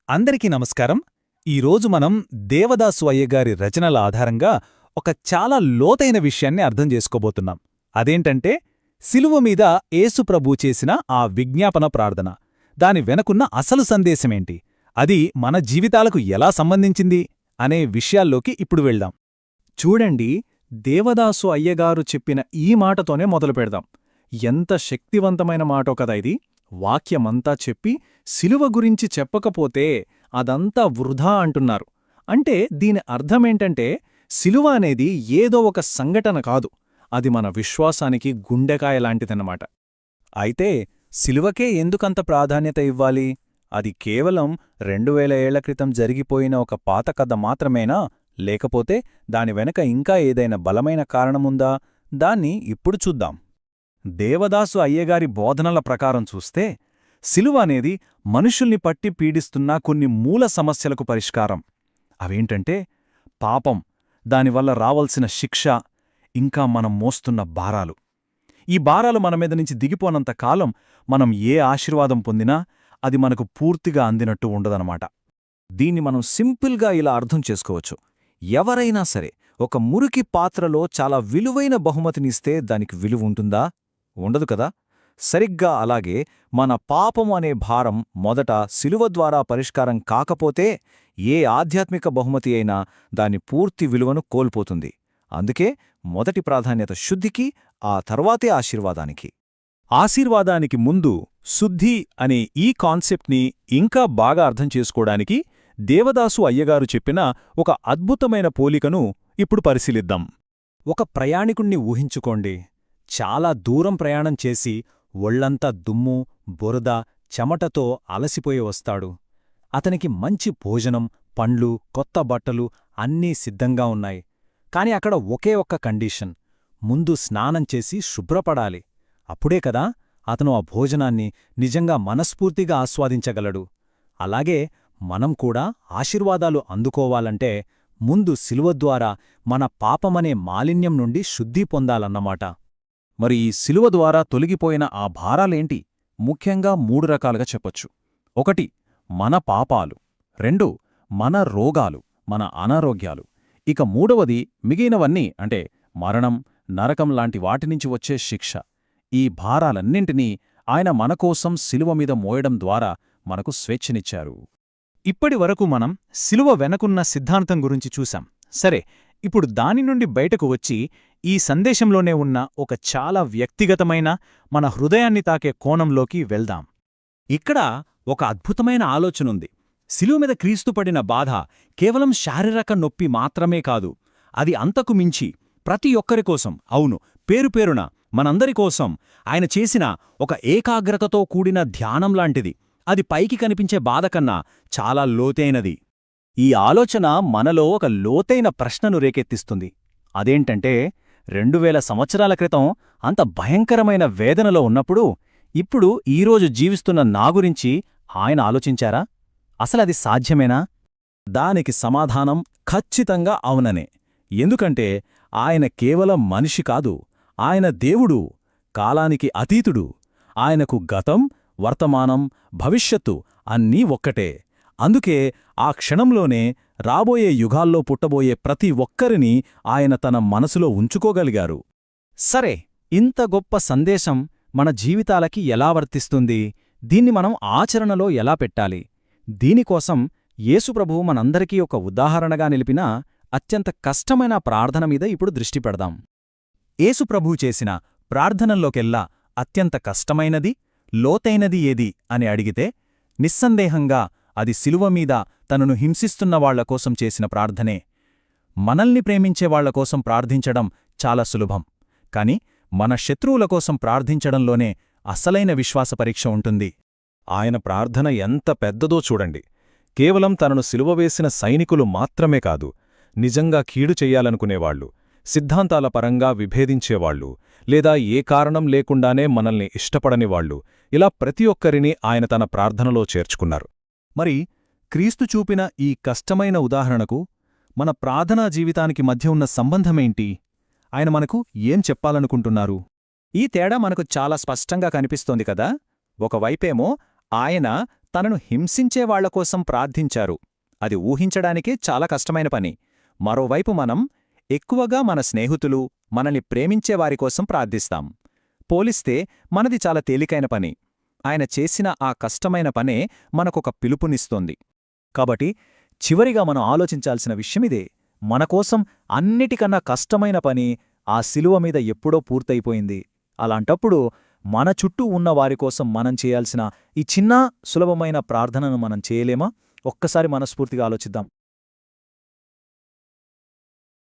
అందరికీ నమస్కారం. ఈరోజు మనం దేవదాసు అయ్యగారి రచనల ఆధారంగా ఒక చాలా లోతైన విషయాన్ని అర్థం చేసుకోబోతున్నాం. అదేంటంటే శిలువ మీద యేసు ప్రభూ చేసిన ఆ విజ్ఞాపన ప్రార్థన. దాని వెనకున్న అసలు సందేశమేంటి, అది మన జీవితాలకు ఎలా సంబంధించింది అనే విషయాల్లోకి ఇప్పుడు వెళ్దాం. చూడండి, దేవదాసు అయ్యగారు చెప్పిన ఈ మాటతోనే మొదలుపెడదాం. ఎంత శక్తివంతమైన మాటో కదా ఇది. వాక్యమంతా చెప్పి శిలువ గురించి చెప్పకపోతే అదంతా వృధా అంటున్నారు. అంటే దీని అర్థమేంటంటే శిలువ అనేది ఏదో ఒక సంఘటన కాదు, అది మన విశ్వాసానికి గుండెకాయ లాంటిదన్నమాట. అయితే శిలువకే ఎందుకంత ప్రాధాన్యత ఇవ్వాలి? అది కేవలం 2000 ఏళ్ల క్రితం జరిగిపోయిన ఒక పాత కథ మాత్రమేనా, లేకపోతే దాని వెనక ఇంకా ఏదైనా బలమైన కారణముందా? దాన్ని ఇప్పుడు చూద్దాం. దేవదాసు అయ్యగారి బోధనల ప్రకారం చూస్తే శిలువ అనేది మనుషుల్ని పట్టి పీడిస్తున్న కొన్ని మూల సమస్యలకు పరిష్కారం. అవేంటంటే పాపం, దానివల్ల రావలసిన శిక్ష, ఇంకా మనం మోస్తున్న భారాలు. ఈ భారాలు మన మీద నుంచి దిగిపోనంత కాలం మనం ఏ ఆశీర్వాదం పొందినా అది మనకు పూర్తిగా అందినట్టు ఉండదనమాట. దీన్ని మనం సింపుల్గా ఇలా అర్థం చేసుకోవచ్చు. ఎవరైనా సరే ఒక మురికి పాత్రలో చాలా విలువైన బహుమతినిస్తే దానికి విలువ ఉంటుందా? ఉండదు కదా. సరిగ్గా అలాగే మన పాపం అనే భారం మొదట శిలువ ద్వారా పరిష్కారం కాకపోతే ఏ ఆధ్యాత్మిక బహుమతి అయినా దాని పూర్తి విలువను కోల్పోతుంది. అందుకే మొదటి ప్రాధాన్యత శుద్ధికి, ఆ తర్వాతే ఆశీర్వాదానికి. ఆశీర్వాదానికి ముందు శుద్ధి అనే ఈ కాన్సెప్ట్ని ఇంకా బాగా అర్థం చేసుకోవడానికి దేవదాసు అయ్యగారు చెప్పిన ఒక అద్భుతమైన పోలికను ఇప్పుడు పరిశీలిద్దాం. ఒక ప్రయాణికుణ్ణి ఊహించుకోండి. చాలా దూరం ప్రయాణం చేసి ఒళ్లంతా దుమ్ము, బురద, చెమటతో అలసిపోయి వస్తాడు. అతనికి మంచి భోజనం, పండ్లు, కొత్త బట్టలు అన్నీ సిద్ధంగా ఉన్నాయి. కాని అక్కడ ఒకే ఒక్క కండీషన్: ముందు స్నానం చేసి శుభ్రపడాలి. అప్పుడే కదా అతను ఆ భోజనాన్ని నిజంగా మనస్ఫూర్తిగా ఆస్వాదించగలడు. అలాగే మనం కూడా ఆశీర్వాదాలు అందుకోవాలంటే ముందు శిలువ ద్వారా మన పాపమనే మాలిన్యం నుండి శుద్ధి పొందాలన్నమాట. మరి ఈ శిలువ ద్వారా తొలగిపోయిన ఆ భారాలేంటి? ముఖ్యంగా 3 రకాలుగా చెప్పొచ్చు. 1 మన పాపాలు, 2 మన రోగాలు, మన అనారోగ్యాలు, ఇక 3వది మిగిలినవన్నీ, అంటే మరణం, నరకం లాంటి వాటినుంచి వచ్చే శిక్ష. ఈ భారాలన్నింటినీ ఆయన మనకోసం శిలువ మీద మోయడం ద్వారా మనకు స్వేచ్ఛనిచ్చారు. ఇప్పటి వరకు మనం శిలువ వెనకున్న సిద్ధాంతం గురించి చూశాం. సరే, ఇప్పుడు దాని నుండి బయటకు వచ్చి ఈ సందేశంలోనే ఉన్న ఒక చాలా వ్యక్తిగతమైన, మన హృదయాన్ని తాకే కోణంలోకి వెళ్దాం. ఇక్కడ ఒక అద్భుతమైన ఆలోచనుంది. శిలువ మీద క్రీస్తు పడిన బాధ కేవలం శారీరక నొప్పి మాత్రమే కాదు, అది అంతకు మించి ప్రతి ఒక్కరి కోసం, అవును, పేరుపేరున మనందరి కోసం ఆయన చేసిన ఒక ఏకాగ్రతతో కూడిన ధ్యానం లాంటిది. అది పైకి కనిపించే బాధ కన్నా చాలా లోతైనది. ఈ ఆలోచన మనలో ఒక లోతైన ప్రశ్నను రేకెత్తిస్తుంది. అదేంటంటే 2000 సంవత్సరాల క్రితం అంత భయంకరమైన వేదనలో ఉన్నప్పుడు ఇప్పుడు ఈరోజు జీవిస్తున్న నా గురించి ఆయన ఆలోచించారా? అసలది సాధ్యమేనా? దానికి సమాధానం ఖచ్చితంగా అవుననే. ఎందుకంటే ఆయన కేవలం మనిషి కాదు, ఆయన దేవుడు, కాలానికి అతీతుడు. ఆయనకు గతం, వర్తమానం, భవిష్యత్తు అన్నీ ఒక్కటే. అందుకే ఆ క్షణంలోనే రాబోయే యుగాల్లో పుట్టబోయే ప్రతి ఒక్కరిని ఆయన తన మనసులో ఉంచుకోగలిగారు. సరే, ఇంత గొప్ప సందేశం మన జీవితాలకి ఎలా వర్తిస్తుంది? దీన్ని మనం ఆచరణలో ఎలా పెట్టాలి? దీనికోసం యేసుప్రభువు మనందరికీ ఒక ఉదాహరణగా నిలిపిన అత్యంత కష్టమైన ప్రార్థన మీద ఇప్పుడు దృష్టి పెడదాం. యేసుప్రభువు చేసిన ప్రార్థనల్లోకెల్లా అత్యంత కష్టమైనది, లోతైనది ఏది అని అడిగితే నిస్సందేహంగా అది శిలువ మీద తనను హింసిస్తున్న వాళ్లకోసం చేసిన ప్రార్థనే. మనల్ని ప్రేమించేవాళ్లకోసం ప్రార్థించడం చాలా సులభం, కాని మన శత్రువుల కోసం ప్రార్థించడంలోనే అసలైన విశ్వాస పరీక్ష ఉంటుంది. ఆయన ప్రార్థన ఎంత పెద్దదో చూడండి. కేవలం తనను సిలువ వేసిన సైనికులు మాత్రమే కాదు, నిజంగా కీడు చెయ్యాలనుకునేవాళ్లు, సిద్ధాంతాల పరంగా విభేదించేవాళ్లు, లేదా ఏ కారణం లేకుండానే మనల్ని ఇష్టపడనివాళ్లు, ఇలా ప్రతి ఒక్కరినీ ఆయన తన ప్రార్థనలో చేర్చుకున్నారు. మరి క్రీస్తు చూపిన ఈ కష్టమైన ఉదాహరణకు మన ప్రార్థనా జీవితానికి మధ్య ఉన్న సంబంధమేంటి? ఆయన మనకు ఏం చెప్పాలనుకుంటున్నారు? ఈ తేడా మనకు చాలా స్పష్టంగా కనిపిస్తోంది కదా. ఒకవైపేమో ఆయన తనను హింసించే వాళ్లకోసం ప్రార్థించారు. అది ఊహించడానికే చాలా కష్టమైన పని. మరోవైపు మనం ఎక్కువగా మన స్నేహితులు, మనల్ని ప్రేమించేవారికోసం ప్రార్థిస్తాం. పోలిస్తే మనది చాలా తేలికైన పని. ఆయన చేసిన ఆ కష్టమైన పనే మనకొక పిలుపునిస్తోంది. కాబట్టి చివరిగా మనం ఆలోచించాల్సిన విషయమిదే. మనకోసం అన్నిటికన్నా కష్టమైన పని ఆ శిలువ మీద ఎప్పుడో పూర్తయిపోయింది. అలాంటప్పుడు మన చుట్టూ ఉన్న వారికోసం మనం చేయాల్సిన ఈ చిన్న సులభమైన ప్రార్థనను మనం చేయలేమా? ఒక్కసారి మనస్ఫూర్తిగా ఆలోచిద్దాం.